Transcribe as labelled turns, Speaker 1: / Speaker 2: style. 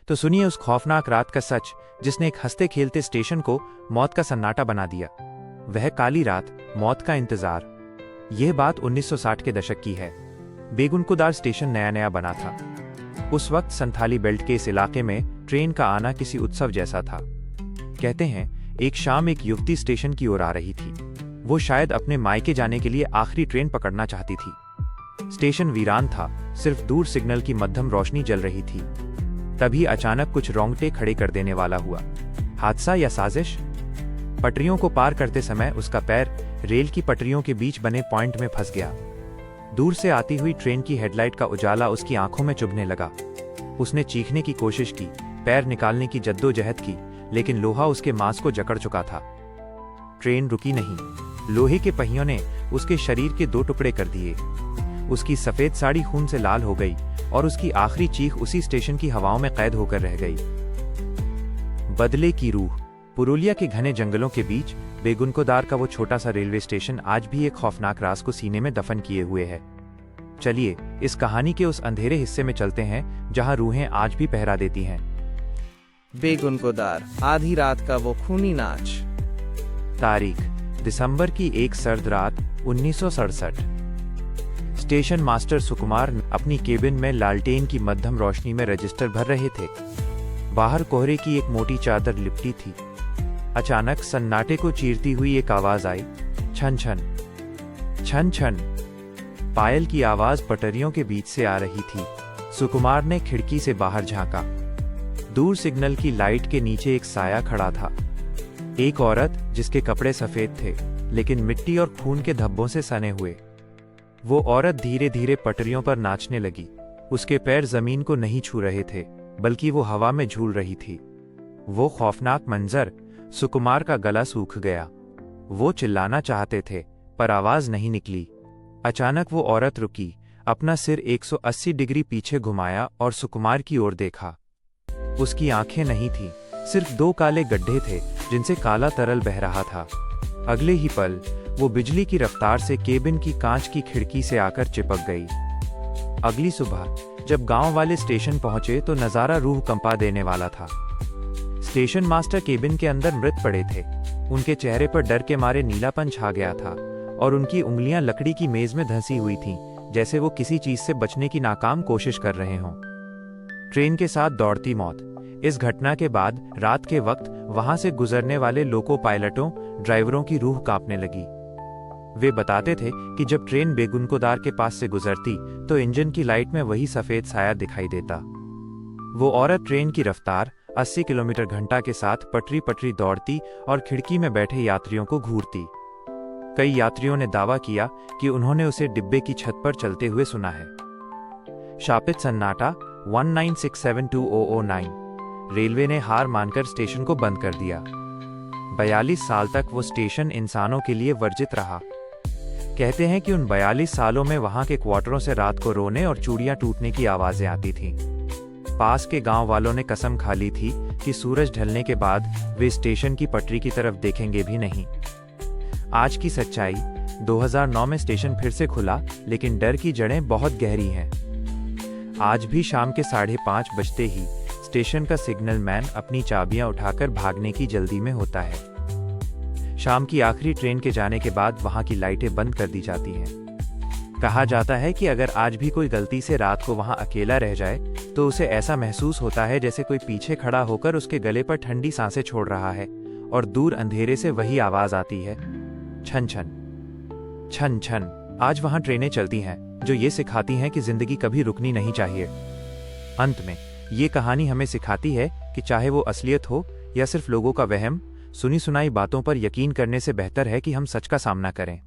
Speaker 1: तो सुनिए उस खौफनाक रात का सच जिसने एक हंसते खेलते स्टेशन को मौत का सन्नाटा बना दिया। वह काली रात, मौत का इंतजार। यह बात 1960 के दशक की है। बेगुनकुदार स्टेशन नया नया बना था। उस वक्त संथाली बेल्ट के इस इलाके में ट्रेन का आना किसी उत्सव जैसा था। कहते हैं एक शाम एक युवती स्टेशन की ओर आ रही थी। वो शायद अपने मायके जाने के लिए आखिरी ट्रेन पकड़ना चाहती थी। स्टेशन वीरान था, सिर्फ दूर सिग्नल की मध्यम रोशनी जल रही थी। तभी अचानक कुछ रोंगटे खड़े कर देने वाला हुआ। हादसा या साजिश? पटरियों को पार करते समय उसका पैर रेल की पटरियों के बीच बने पॉइंट में फंस गया। दूर से आती हुई ट्रेन की हेडलाइट का उजाला उसकी आंखों में चुभने लगा। उसने चीखने की कोशिश की, पैर निकालने की जद्दोजहद की, लेकिन लोहा उसके मांस को जकड़ चुका था। ट्रेन रुकी नहीं। लोहे के पहियों ने उसके शरीर के दो टुकड़े कर दिए। उसकी सफेद साड़ी खून से लाल हो गई और उसकी आखिरी चीख उसी स्टेशन की हवाओं में कैद होकर रह गई। बदले की रूह। पुरुलिया के घने जंगलों के बीच बेगुनकुदार का वो छोटा सा रेलवे स्टेशन आज भी एक खौफनाक राज को सीने में दफन किए हुए है। चलिए इस कहानी के उस अंधेरे हिस्से में चलते हैं जहां रूहें आज भी पहरा देती हैं।
Speaker 2: बेगुनकुदार, आधी रात का वो खूनी नाच।
Speaker 1: तारीख दिसंबर की एक सर्द रात 1967। स्टेशन मास्टर सुकुमार अपनी केबिन में लालटेन की मध्यम रोशनी में रजिस्टर भर रहे थे। बाहर कोहरे की एक मोटी चादर लिपटी थी। अचानक सन्नाटे को चीरती हुई एक आवाज आई, छन छन छन छन। पायल की आवाज पटरियों के बीच से आ रही थी। सुकुमार ने खिड़की से बाहर झांका। दूर सिग्नल की लाइट के नीचे एक साया खड़ा था। एक औरत जिसके कपड़े सफेद थे लेकिन मिट्टी और खून के धब्बों से सने हुए। वो औरत धीरे धीरे पटरियों पर नाचने लगी। उसके पैर जमीन को नहीं छू रहे थे बल्कि वो हवा में झूल रही थी। वो खौफनाक मंजर, सुकुमार का गला सूख गया। वो चिल्लाना चाहते थे पर आवाज नहीं निकली। अचानक वो औरत रुकी, अपना सिर 180 डिग्री पीछे घुमाया और सुकुमार की ओर देखा। उसकी आंखें नहीं थीं, सिर्फ दो काले गड्ढे थे जिनसे काला तरल बह रहा था। अगले ही पल वो बिजली की रफ्तार से केबिन की कांच की खिड़की से आकर चिपक गई। अगली सुबह जब गांव वाले स्टेशन पहुंचे तो नजारा रूह कंपा देने वाला था। स्टेशन मास्टर केबिन के अंदर मृत पड़े थे। उनके चेहरे पर डर के मारे नीलापन छा गया था और उनकी उंगलियां लकड़ी की मेज में धंसी हुई थीं, जैसे वो किसी चीज से बचने की नाकाम कोशिश कर रहे हों। ट्रेन के साथ दौड़ती मौत। इस घटना के बाद रात के वक्त वहां से गुजरने वाले लोको पायलटों, ड्राइवरों की रूह कांपने लगी। वे बताते थे कि जब ट्रेन बेगुनकुदार के पास से गुजरती तो इंजन की लाइट में वही सफेद साया दिखाई देता। वो औरत ट्रेन की रफ्तार 80 किलोमीटर घंटा के साथ पटरी पटरी दौड़ती और खिड़की में बैठे यात्रियों को घूरती। कई यात्रियों ने दावा किया कि उन्होंने उसे डिब्बे की छत पर चलते हुए सुना है। शापित सन्नाटा 19672009। रेलवे ने हार मानकर स्टेशन को बंद कर दिया। 42 साल तक वो स्टेशन इंसानों के लिए वर्जित रहा। कहते हैं कि उन 42 सालों में वहां के क्वार्टरों से रात को रोने और चूड़ियां टूटने की आवाजें आती थीं। पास के गांव वालों ने कसम खा ली थी कि सूरज ढलने के बाद वे स्टेशन की पटरी की तरफ देखेंगे भी नहीं। आज की सच्चाई, 2009 में स्टेशन फिर से खुला, लेकिन डर की जड़ें बहुत गहरी हैं। आज भी शाम के 5:30 बजते ही स्टेशन का सिग्नल मैन अपनी चाबियां उठाकर भागने की जल्दी में होता है। शाम की आखिरी ट्रेन के जाने के बाद वहां की लाइटें बंद कर दी जाती हैं। कहा जाता है कि अगर आज भी कोई गलती से रात को वहां अकेला रह जाए तो उसे ऐसा महसूस होता है जैसे कोई पीछे खड़ा होकर उसके गले पर ठंडी सांसें छोड़ रहा है और दूर अंधेरे से वही आवाज आती है, छन छन छन छन। आज वहां ट्रेनें चलती हैं जो ये सिखाती हैं कि जिंदगी कभी रुकनी नहीं चाहिए। अंत में ये कहानी हमें सिखाती है कि चाहे वो असलियत हो या सिर्फ लोगों का वहम, सुनी सुनाई बातों पर यकीन करने से बेहतर है कि हम सच का सामना करें।